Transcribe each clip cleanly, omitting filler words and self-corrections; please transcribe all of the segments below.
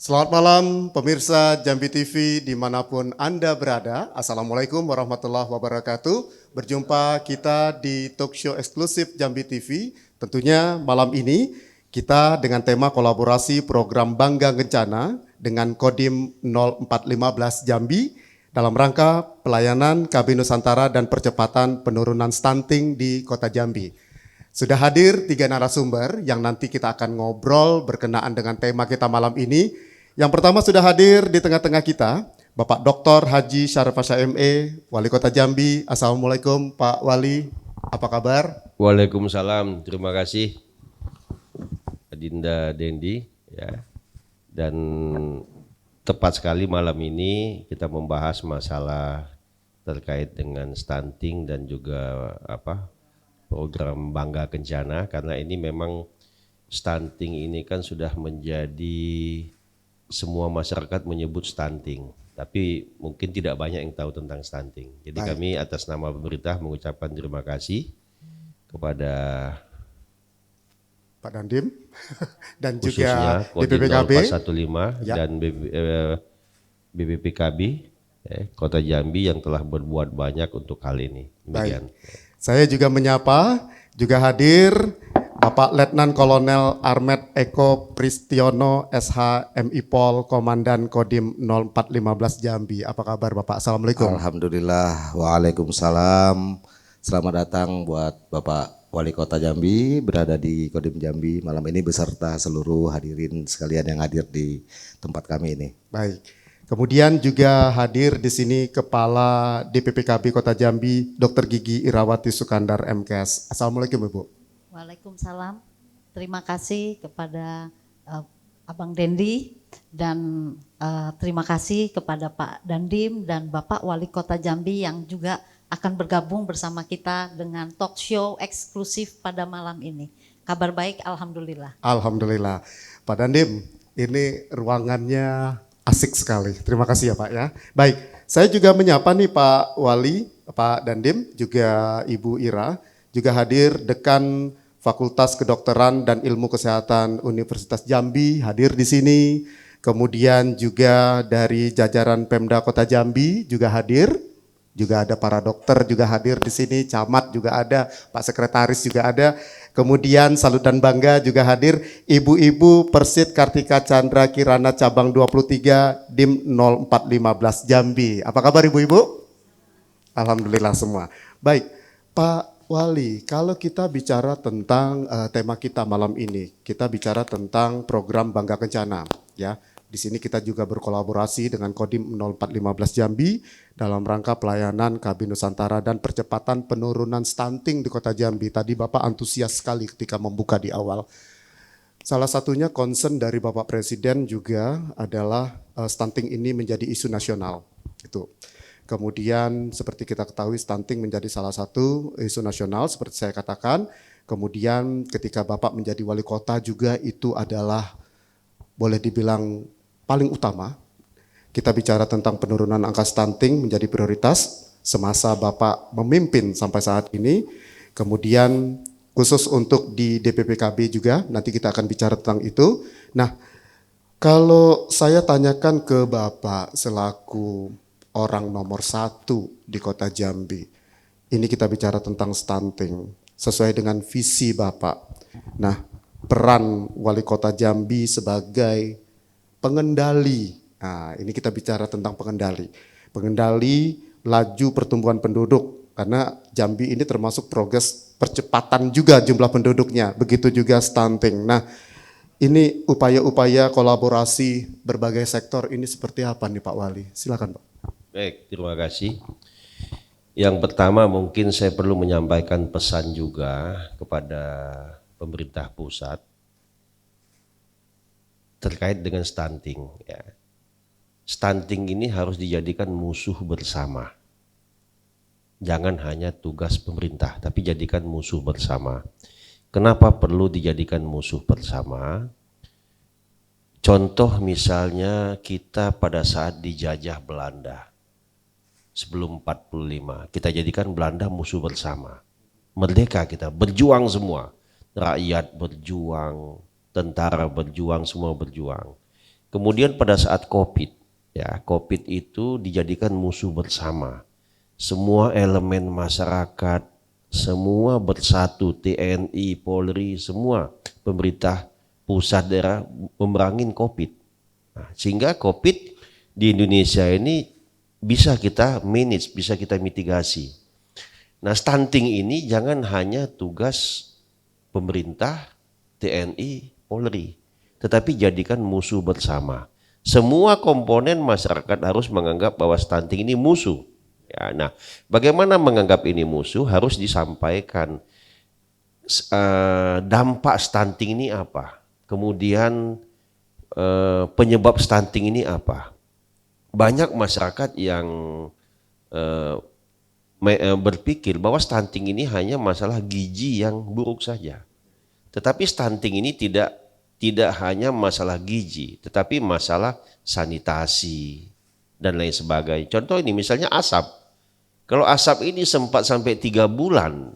Selamat malam pemirsa Jambi TV dimanapun Anda berada. Assalamualaikum warahmatullahi wabarakatuh. Berjumpa kita di talk show eksklusif Jambi TV. Tentunya malam ini kita dengan tema kolaborasi program Bangga Kencana dengan Kodim 0415 Jambi dalam rangka pelayanan KB Nusantara dan percepatan penurunan stunting di Kota Jambi. Sudah hadir 3 narasumber yang nanti kita akan ngobrol berkenaan dengan tema kita malam ini. Yang pertama sudah hadir di tengah-tengah kita, Bapak Dr. Haji Syarif Pasha ME, Wali Kota Jambi. Assalamualaikum Pak Wali, apa kabar? Waalaikumsalam, terima kasih Adinda Dendi. Ya. Dan tepat sekali malam ini kita membahas masalah terkait dengan stunting dan juga program Bangga Kencana, karena ini memang stunting ini kan sudah menjadi semua masyarakat menyebut stunting, tapi mungkin tidak banyak yang tahu tentang stunting. Jadi kami atas nama pemerintah mengucapkan terima kasih kepada Pak Dandim dan khususnya juga Kodim BPPKB 0415 dan BPPKB Kota Jambi yang telah berbuat banyak untuk hal ini. Demikian. Saya juga menyapa, juga hadir Bapak Letnan Kolonel Armet Eko Pristiono SH MIPOL Komandan Kodim 0415 Jambi. Apa kabar Bapak? Assalamualaikum. Alhamdulillah, waalaikumsalam. Selamat datang buat Bapak Wali Kota Jambi berada di Kodim Jambi malam ini beserta seluruh hadirin sekalian yang hadir di tempat kami ini. Baik. Kemudian juga hadir di sini Kepala DPPKB Kota Jambi, Dr. Gigi Irawati Sukandar MKes. Assalamualaikum Ibu. Waalaikumsalam. Terima kasih kepada Abang Dendi dan terima kasih kepada Pak Dandim dan Bapak Wali Kota Jambi yang juga akan bergabung bersama kita dengan talk show eksklusif pada malam ini. Kabar baik, alhamdulillah. Alhamdulillah. Pak Dandim, ini ruangannya asik sekali. Terima kasih ya Pak ya. Baik, saya juga menyapa nih Pak Wali, Pak Dandim, juga Ibu Ira, juga hadir Dekan Fakultas Kedokteran dan Ilmu Kesehatan Universitas Jambi hadir di sini. Kemudian juga dari jajaran Pemda Kota Jambi juga hadir. Juga ada para dokter juga hadir di sini, camat juga ada, Pak Sekretaris juga ada. Kemudian salut dan bangga juga hadir Ibu-ibu Persit Kartika Chandra Kirana cabang 23 Dim 0415 Jambi. Apa kabar Ibu-ibu? Alhamdulillah semua. Baik, Pak Wali, kalau kita bicara tentang tema kita malam ini, kita bicara tentang program Bangga Kencana, ya. Di sini kita juga berkolaborasi dengan Kodim 0415 Jambi dalam rangka pelayanan KB Nusantara dan percepatan penurunan stunting di Kota Jambi. Tadi Bapak antusias sekali ketika membuka di awal. Salah satunya concern dari Bapak Presiden juga adalah stunting ini menjadi isu nasional. Itu. Kemudian seperti kita ketahui stunting menjadi salah satu isu nasional seperti saya katakan. Kemudian ketika Bapak menjadi wali kota juga itu adalah boleh dibilang paling utama. Kita bicara tentang penurunan angka stunting menjadi prioritas semasa Bapak memimpin sampai saat ini. Kemudian khusus untuk di DPPKB juga nanti kita akan bicara tentang itu. Nah, kalau saya tanyakan ke Bapak selaku orang nomor 1 di Kota Jambi. Ini kita bicara tentang stunting sesuai dengan visi Bapak. Nah, peran Wali Kota Jambi sebagai pengendali. Nah, ini kita bicara tentang pengendali. Pengendali laju pertumbuhan penduduk karena Jambi ini termasuk progres percepatan juga jumlah penduduknya. Begitu juga stunting. Nah, ini upaya-upaya kolaborasi berbagai sektor ini seperti apa nih Pak Wali? Silakan Pak. Baik, terima kasih. Yang pertama mungkin saya perlu menyampaikan pesan juga kepada pemerintah pusat terkait dengan stunting. Ya. Stunting ini harus dijadikan musuh bersama. Jangan hanya tugas pemerintah, tapi jadikan musuh bersama. Kenapa perlu dijadikan musuh bersama? Contoh misalnya kita pada saat dijajah Belanda. Sebelum 45, kita jadikan Belanda musuh bersama. Merdeka kita, berjuang semua. Rakyat berjuang, tentara berjuang, semua berjuang. Kemudian pada saat COVID, ya COVID itu dijadikan musuh bersama. Semua elemen masyarakat, semua bersatu, TNI, Polri, semua pemerintah pusat daerah memerangin COVID. Nah, sehingga COVID di Indonesia ini bisa kita manage, bisa kita mitigasi. Nah, stunting ini jangan hanya tugas pemerintah, TNI, Polri, tetapi jadikan musuh bersama. Semua komponen masyarakat harus menganggap bahwa stunting ini musuh. Ya, nah, bagaimana menganggap ini musuh harus disampaikan dampak stunting ini apa, kemudian penyebab stunting ini apa. Banyak masyarakat yang berpikir bahwa stunting ini hanya masalah gizi yang buruk saja. Tetapi stunting ini tidak hanya masalah gizi, tetapi masalah sanitasi dan lain sebagainya. Contoh ini misalnya asap. Kalau asap ini sempat sampai 3 bulan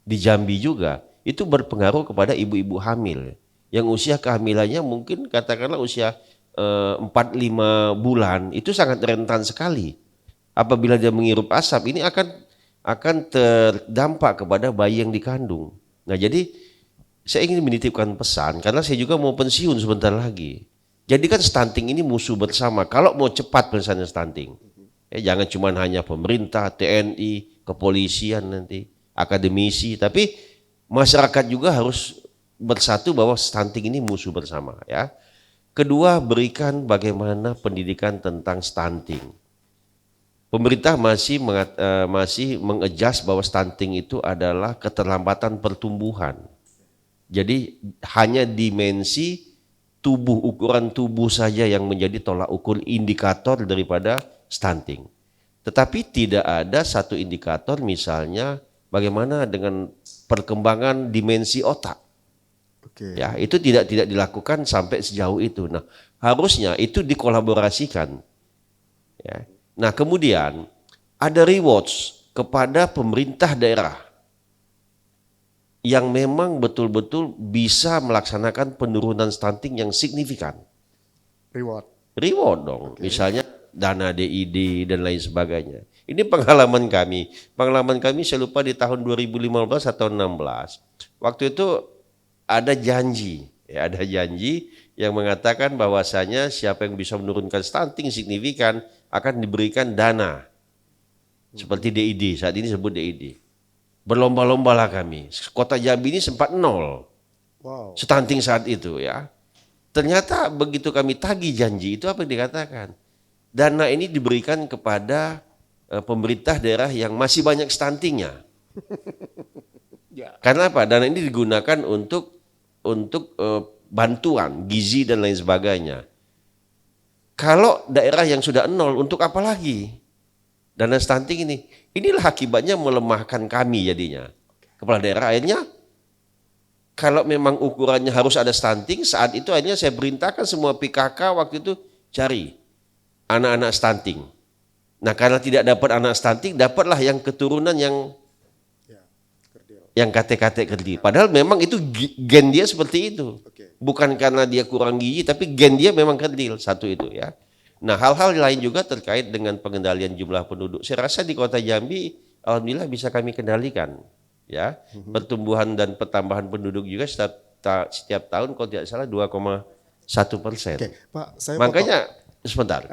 di Jambi juga, itu berpengaruh kepada ibu-ibu hamil. Yang usia kehamilannya mungkin katakanlah usia 4-5 bulan, itu sangat rentan sekali. Apabila dia menghirup asap, ini akan terdampak kepada bayi yang dikandung. Nah, jadi saya ingin menitipkan pesan, karena saya juga mau pensiun sebentar lagi. Jadikan stunting ini musuh bersama. Kalau mau cepat penyelesaian stunting, jangan cuma hanya pemerintah, TNI, kepolisian nanti, akademisi, tapi masyarakat juga harus bersatu bahwa stunting ini musuh bersama. Ya. Kedua, berikan bagaimana pendidikan tentang stunting. Pemerintah masih mengadjust bahwa stunting itu adalah keterlambatan pertumbuhan. Jadi hanya dimensi tubuh, ukuran tubuh saja yang menjadi tolak ukur indikator daripada stunting. Tetapi tidak ada satu indikator misalnya bagaimana dengan perkembangan dimensi otak. Oke. Ya, itu tidak dilakukan sampai sejauh itu. Nah, harusnya itu dikolaborasikan. Ya. Nah, kemudian ada rewards kepada pemerintah daerah yang memang betul-betul bisa melaksanakan penurunan stunting yang signifikan. Reward dong, misalnya dana DID dan lain sebagainya. Ini pengalaman kami. Saya lupa di tahun 2015 atau 16. Waktu itu ada janji yang mengatakan bahwasanya siapa yang bisa menurunkan stunting signifikan akan diberikan dana. Seperti DID, saat ini sebut DID. Berlomba-lombalah kami. Kota Jambi ini sempat 0. Wow. Stunting saat itu ya. Ternyata begitu kami tagih janji itu apa yang dikatakan? Dana ini diberikan kepada pemerintah daerah yang masih banyak stuntingnya. Karena apa? Dana ini digunakan untuk bantuan gizi dan lain sebagainya. Kalau daerah yang sudah 0, untuk apa lagi dana stunting ini? Inilah akibatnya melemahkan kami jadinya. Kepala daerah akhirnya kalau memang ukurannya harus ada stunting, saat itu akhirnya saya perintahkan semua PKK waktu itu cari anak-anak stunting. Nah, karena tidak dapat anak stunting, dapatlah yang keturunan yang KT-KT kerdil. Padahal memang itu gen dia seperti itu. Bukan karena dia kurang gizi, tapi gen dia memang kerdil, satu itu ya. Nah, hal-hal lain juga terkait dengan pengendalian jumlah penduduk. Saya rasa di Kota Jambi, alhamdulillah bisa kami kendalikan. Ya, pertumbuhan dan pertambahan penduduk juga setiap tahun kalau tidak salah 2,1%. Pak, saya makanya sebentar.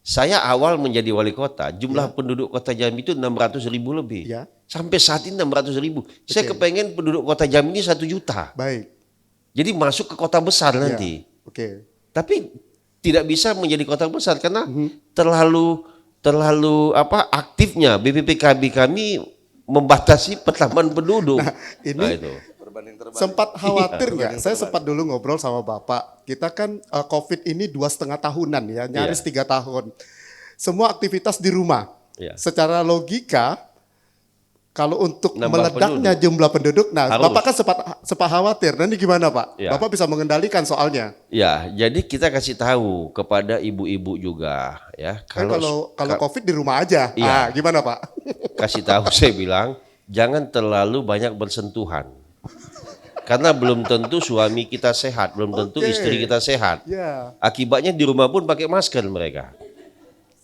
Saya awal menjadi wali kota, jumlah penduduk Kota Jambi itu 600.000 lebih. Ya. Sampai saat ini 600.000. Saya kepengen penduduk Kota Jambi ini 1 juta. Baik. Jadi masuk ke kota besar nanti. Tapi tidak bisa menjadi kota besar karena terlalu aktifnya BPPKB kami membatasi pertambahan penduduk. Nah, ini itu. Sempat khawatir nggak? Saya sempat dulu ngobrol sama Bapak. Kita kan COVID ini 2,5 tahunan ya, nyaris 3 tahun. Semua aktivitas di rumah. Secara logika, kalau untuk Nambah meledaknya jumlah penduduk, nah harus. Bapak kan sempat khawatir. Nanti gimana Pak? Ya. Bapak bisa mengendalikan soalnya. Ya, jadi kita kasih tahu kepada ibu-ibu juga ya. Kalau COVID di rumah aja. Iya. Gimana Pak? Kasih tahu saya bilang jangan terlalu banyak bersentuhan. Karena belum tentu suami kita sehat, belum tentu Oke. istri kita sehat. Ya, Akibatnya di rumah pun pakai masker mereka.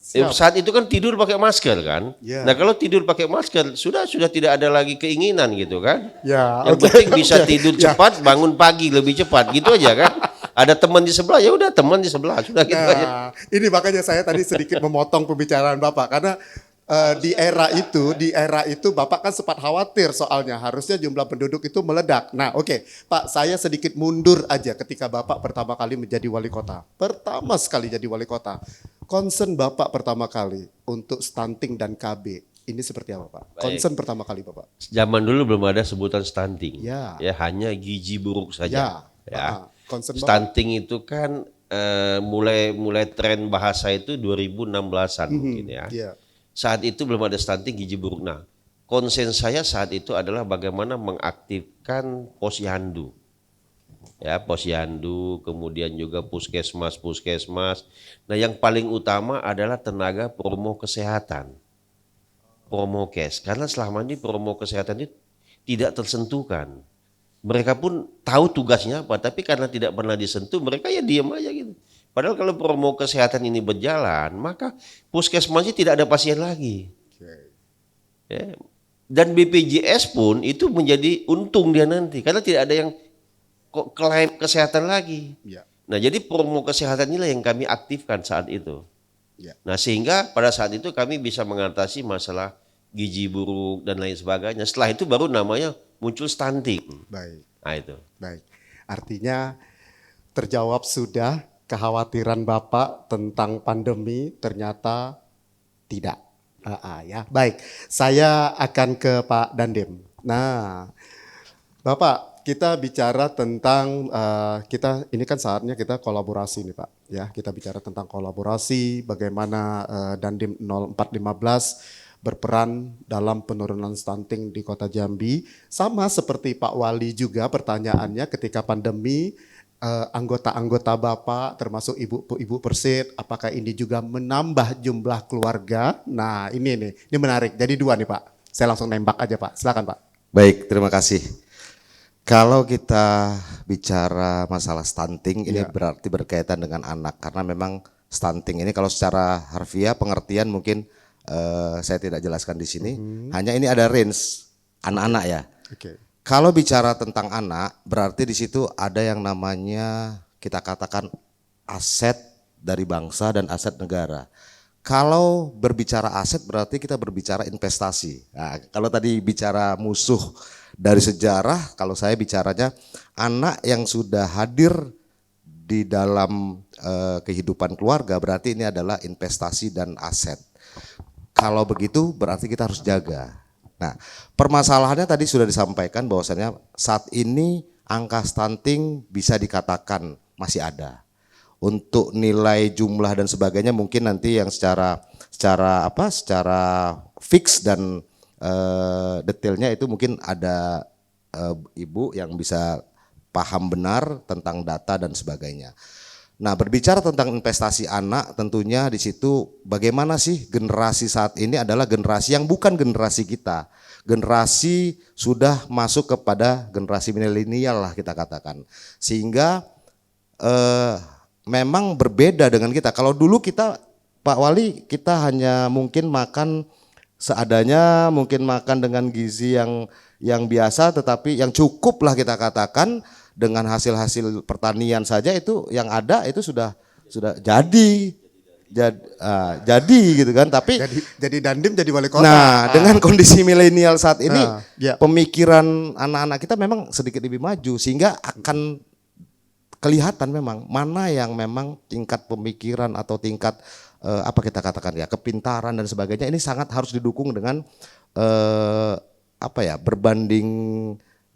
siap. Saat itu kan tidur pakai masker kan. Ya. Nah kalau tidur pakai masker sudah tidak ada lagi keinginan gitu kan. Ya, Yang oke, penting bisa oke. tidur Ya. cepat, bangun pagi lebih cepat gitu aja kan. Ada teman di sebelah ya udah teman di sebelah sudah gitu aja. Nah, ini makanya saya tadi sedikit memotong pembicaraan Bapak karena di era itu Bapak kan sempat khawatir soalnya harusnya jumlah penduduk itu meledak. Nah, oke, Pak, saya sedikit mundur aja ketika Bapak pertama kali menjadi wali kota. Pertama sekali jadi wali kota. Concern Bapak pertama kali untuk stunting dan KB. Ini seperti apa, Pak? Baik. Concern pertama kali Bapak. Zaman dulu belum ada sebutan stunting. Ya. Hanya gizi buruk saja. Ya. Concern Bapak. Stunting itu kan mulai tren bahasa itu 2016-an mungkin ya. Iya. Saat itu belum ada stunting gizi buruk. Nah, konsen saya saat itu adalah bagaimana mengaktifkan posyandu. Ya, posyandu, kemudian juga puskesmas. Nah, yang paling utama adalah tenaga promo kesehatan. Promokes, karena selama ini promo kesehatan itu tidak tersentuhkan. Mereka pun tahu tugasnya apa, tapi karena tidak pernah disentuh, mereka ya diam aja gitu. Padahal kalau promo kesehatan ini berjalan, maka puskesmasnya tidak ada pasien lagi. Oke. Ya. Dan BPJS pun itu menjadi untung dia nanti, karena tidak ada yang klaim kesehatan lagi. Ya. Nah jadi promo kesehatan inilah yang kami aktifkan saat itu. Ya. Nah sehingga pada saat itu kami bisa mengatasi masalah gizi buruk dan lain sebagainya. Setelah itu baru namanya muncul stunting. Baik. Nah itu. Baik, artinya terjawab sudah kekhawatiran Bapak tentang pandemi ternyata tidak. Ya, baik. Saya akan ke Pak Dandim. Nah, Bapak, kita bicara tentang kita ini kan saatnya kita kolaborasi nih Pak. Ya, kita bicara tentang kolaborasi, bagaimana Dandim 0415 berperan dalam penurunan stunting di Kota Jambi. Sama seperti Pak Wali juga pertanyaannya ketika pandemi, anggota-anggota Bapak termasuk ibu Persit, apakah ini juga menambah jumlah keluarga? Nah ini menarik. Jadi dua nih Pak. Saya langsung nembak aja Pak. Silakan Pak. Baik, terima kasih. Kalau kita bicara masalah stunting, ini Ya. berarti berkaitan dengan anak. Karena memang stunting ini kalau secara harfiah pengertian mungkin saya tidak jelaskan di sini. Hanya ini ada range anak-anak ya. Oke. Kalau bicara tentang anak, berarti di situ ada yang namanya kita katakan aset dari bangsa dan aset negara. Kalau berbicara aset berarti kita berbicara investasi. Nah, kalau tadi bicara musuh dari sejarah, kalau saya bicaranya anak yang sudah hadir di dalam kehidupan keluarga berarti ini adalah investasi dan aset. Kalau begitu berarti kita harus jaga. Nah, permasalahannya tadi sudah disampaikan bahwasannya saat ini angka stunting bisa dikatakan masih ada. Untuk nilai jumlah dan sebagainya mungkin nanti yang secara fix dan detailnya itu mungkin ada ibu yang bisa paham benar tentang data dan sebagainya. Nah, berbicara tentang investasi anak, tentunya di situ bagaimana sih generasi saat ini adalah generasi yang bukan generasi kita. Generasi sudah masuk kepada generasi milenial lah kita katakan. Sehingga memang berbeda dengan kita. Kalau dulu kita, Pak Wali, kita hanya mungkin makan seadanya, mungkin makan dengan gizi yang biasa, tetapi yang cukup lah kita katakan. Dengan hasil-hasil pertanian saja itu yang ada itu sudah jadi gitu kan. Tapi Jadi Dandim jadi wali kota. nah dengan kondisi milenial saat ini Ya. pemikiran anak-anak kita memang sedikit lebih maju sehingga akan kelihatan memang mana yang memang tingkat pemikiran atau tingkat apa kita katakan ya kepintaran dan sebagainya ini sangat harus didukung dengan berbanding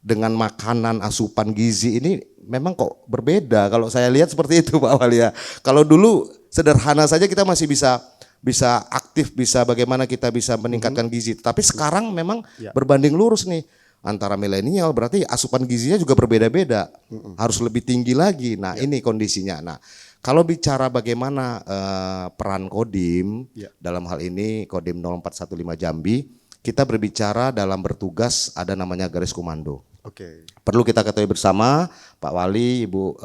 dengan makanan asupan gizi ini memang kok berbeda. Kalau saya lihat seperti itu Pak Wali ya. Kalau dulu sederhana saja kita masih bisa aktif, bisa bagaimana kita bisa meningkatkan gizi. Tapi sekarang memang berbanding lurus nih antara milenial berarti asupan gizinya juga berbeda-beda. Harus lebih tinggi lagi. Nah, ini kondisinya. Nah, kalau bicara bagaimana peran Kodim dalam hal ini Kodim 0415 Jambi kita berbicara dalam bertugas ada namanya garis komando. Oke. Perlu kita ketahui bersama Pak Wali, Ibu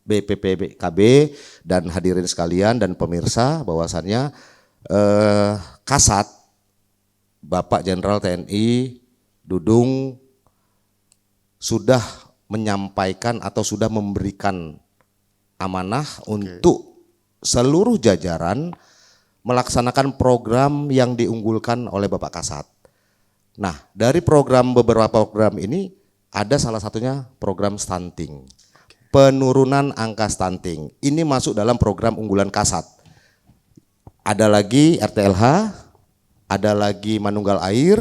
BPPKB dan hadirin sekalian dan pemirsa bahwasannya Kasat Bapak Jenderal TNI Dudung sudah menyampaikan atau sudah memberikan amanah untuk seluruh jajaran melaksanakan program yang diunggulkan oleh Bapak Kasat. Nah, dari beberapa program ini ada salah satunya program stunting. Penurunan angka stunting. Ini masuk dalam program unggulan Kasat. Ada lagi RTLH, ada lagi Manunggal Air,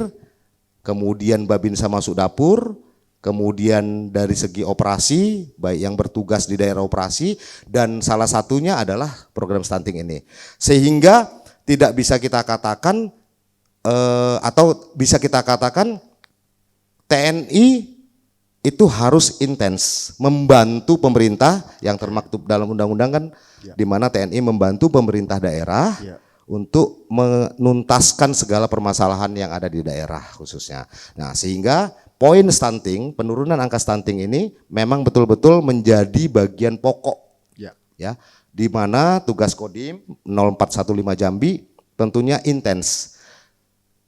kemudian Babinsa masuk dapur, kemudian dari segi operasi, baik yang bertugas di daerah operasi, dan salah satunya adalah program stunting ini. Sehingga tidak bisa kita katakan, atau bisa kita katakan TNI itu harus intens membantu pemerintah yang termaktub dalam undang-undang kan, di mana TNI membantu pemerintah daerah untuk menuntaskan segala permasalahan yang ada di daerah khususnya. Nah, sehingga poin stunting, penurunan angka stunting ini memang betul-betul menjadi bagian pokok, ya, di mana tugas Kodim 0415 Jambi tentunya intens.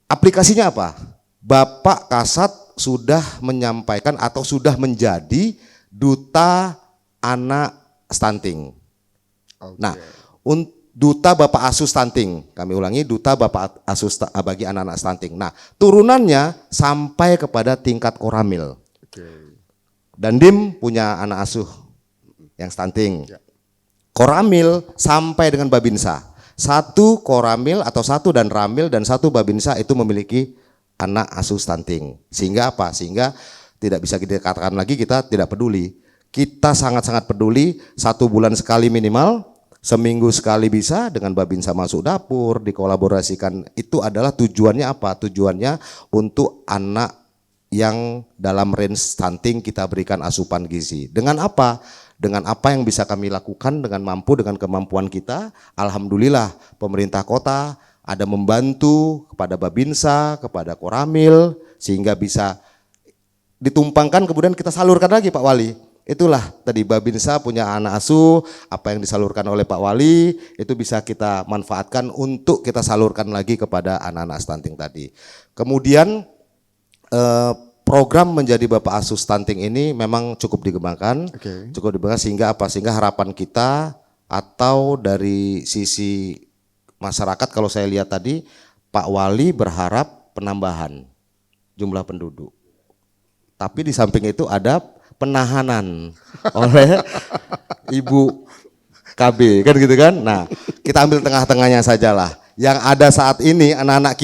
Aplikasinya apa? Bapak Kasat sudah menyampaikan atau sudah menjadi duta anak stunting. Nah, duta Bapak Asuh stunting, kami ulangi, duta Bapak Asuh bagi anak-anak stunting. Nah, turunannya sampai kepada tingkat koramil. Dandim punya anak asuh yang stunting. Koramil sampai dengan Babinsa. Satu koramil atau satu dan ramil dan satu Babinsa itu memiliki anak asuh stunting. Sehingga apa? Sehingga tidak bisa kita katakan lagi kita tidak peduli. Kita sangat-sangat peduli, 1 bulan sekali minimal, seminggu sekali bisa, dengan Babinsa masuk dapur, dikolaborasikan. Itu adalah tujuannya apa? Tujuannya untuk anak yang dalam range stunting kita berikan asupan gizi. Dengan apa? Dengan apa yang bisa kami lakukan dengan kemampuan kita. Alhamdulillah pemerintah kota ada membantu kepada Babinsa, kepada Koramil, sehingga bisa ditumpangkan kemudian kita salurkan lagi Pak Wali. Itulah tadi Babinsa punya anak asuh, apa yang disalurkan oleh Pak Wali itu bisa kita manfaatkan untuk kita salurkan lagi kepada anak-anak stunting tadi. Kemudian program menjadi Bapak Asuh stunting ini memang cukup dikembangkan, sehingga apa? Sehingga harapan kita atau dari sisi masyarakat, kalau saya lihat tadi Pak Wali berharap penambahan jumlah penduduk. Tapi di samping itu ada penahanan oleh Ibu KB, kan gitu kan. Nah, kita ambil tengah-tengahnya sajalah. Yang ada saat ini anak-anak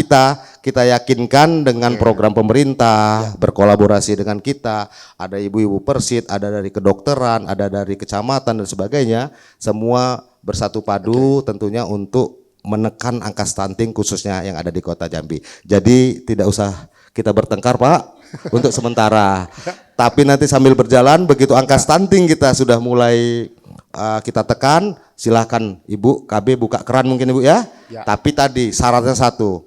kita yakinkan dengan program pemerintah, berkolaborasi dengan kita, ada ibu-ibu persit, ada dari kedokteran, ada dari kecamatan dan sebagainya, semua bersatu padu tentunya untuk menekan angka stunting khususnya yang ada di Kota Jambi. Jadi tidak usah kita bertengkar Pak untuk sementara. Tapi nanti sambil berjalan begitu angka stunting kita sudah mulai kita tekan, silahkan Ibu KB buka keran mungkin Ibu ya. Tapi tadi syaratnya satu,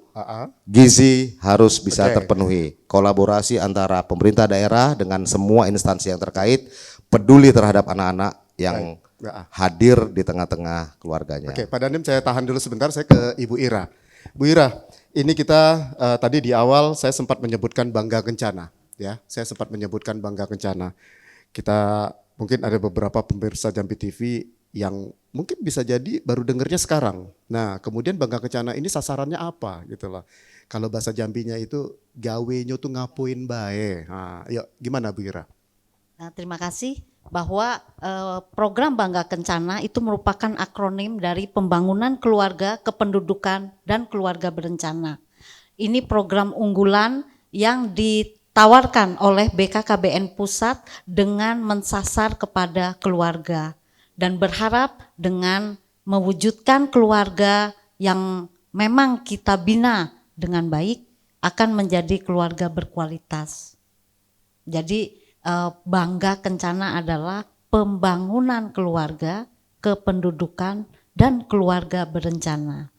gizi harus bisa terpenuhi. Kolaborasi antara pemerintah daerah dengan semua instansi yang terkait, peduli terhadap anak-anak yang hadir di tengah-tengah keluarganya. Oke, Pak Dandim saya tahan dulu sebentar, saya ke Ibu Ira. Bu Ira, ini kita tadi di awal saya sempat menyebutkan Bangga Kencana, ya. Saya sempat menyebutkan Bangga Kencana. Kita mungkin ada beberapa pemirsa Jambi TV yang mungkin bisa jadi baru dengernya sekarang. Nah, kemudian Bangga Kencana ini sasarannya apa gitu loh. Kalau bahasa Jambinya itu gawe nyotu ngapuin bae. Nah, yuk gimana Bu Ira? Nah, terima kasih bahwa program Bangga Kencana itu merupakan akronim dari Pembangunan Keluarga, Kependudukan, dan Keluarga Berencana. Ini program unggulan yang ditawarkan oleh BKKBN Pusat dengan mensasar kepada keluarga dan berharap dengan mewujudkan keluarga yang memang kita bina dengan baik akan menjadi keluarga berkualitas. Jadi Bangga Kencana adalah pembangunan keluarga, kependudukan, dan keluarga berencana.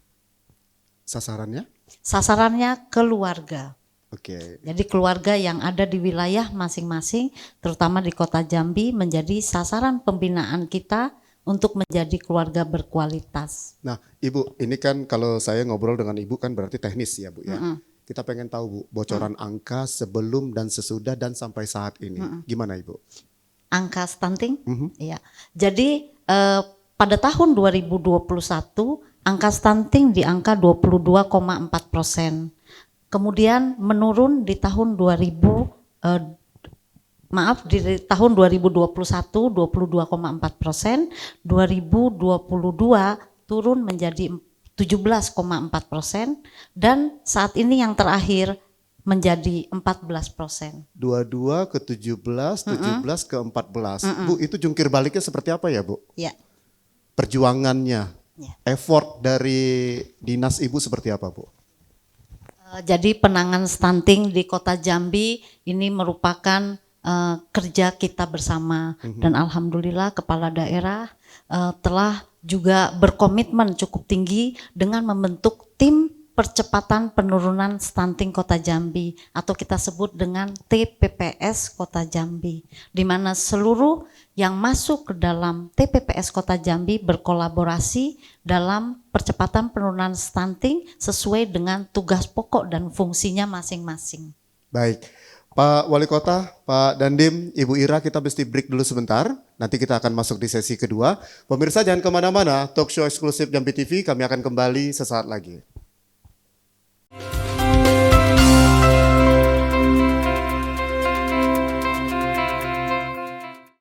Sasarannya? Sasarannya keluarga. Oke. Jadi keluarga yang ada di wilayah masing-masing, terutama di Kota Jambi, menjadi sasaran pembinaan kita untuk menjadi keluarga berkualitas. Nah, Ibu, ini kan kalau saya ngobrol dengan Ibu kan berarti teknis ya, Bu ya. Kita pengen tahu, Bu, bocoran angka sebelum dan sesudah dan sampai saat ini. Gimana, Ibu? Angka stunting, ya. Jadi pada tahun 2021 angka stunting di angka 22,4%. Kemudian menurun di tahun di tahun 2021 22,4%, 2022 turun menjadi 17,4%, dan saat ini yang terakhir menjadi 14%. 22 ke 17, 17 ke 14. Bu, itu jungkir baliknya seperti apa ya, Bu? Ya. Perjuangannya, Ya. effort dari dinas Ibu seperti apa, Bu? Jadi penanganan stunting di Kota Jambi ini merupakan kerja kita bersama, dan alhamdulillah kepala daerah telah juga berkomitmen cukup tinggi dengan membentuk tim percepatan penurunan stunting Kota Jambi atau kita sebut dengan TPPS Kota Jambi, di mana seluruh yang masuk ke dalam TPPS Kota Jambi berkolaborasi dalam percepatan penurunan stunting sesuai dengan tugas pokok dan fungsinya masing-masing. Baik, Pak Wali Kota, Pak Dandim, Ibu Ira, kita mesti break dulu sebentar. Nanti kita akan masuk di sesi kedua. Pemirsa jangan kemana-mana, talk show eksklusif Jambi TV, kami akan kembali sesaat lagi.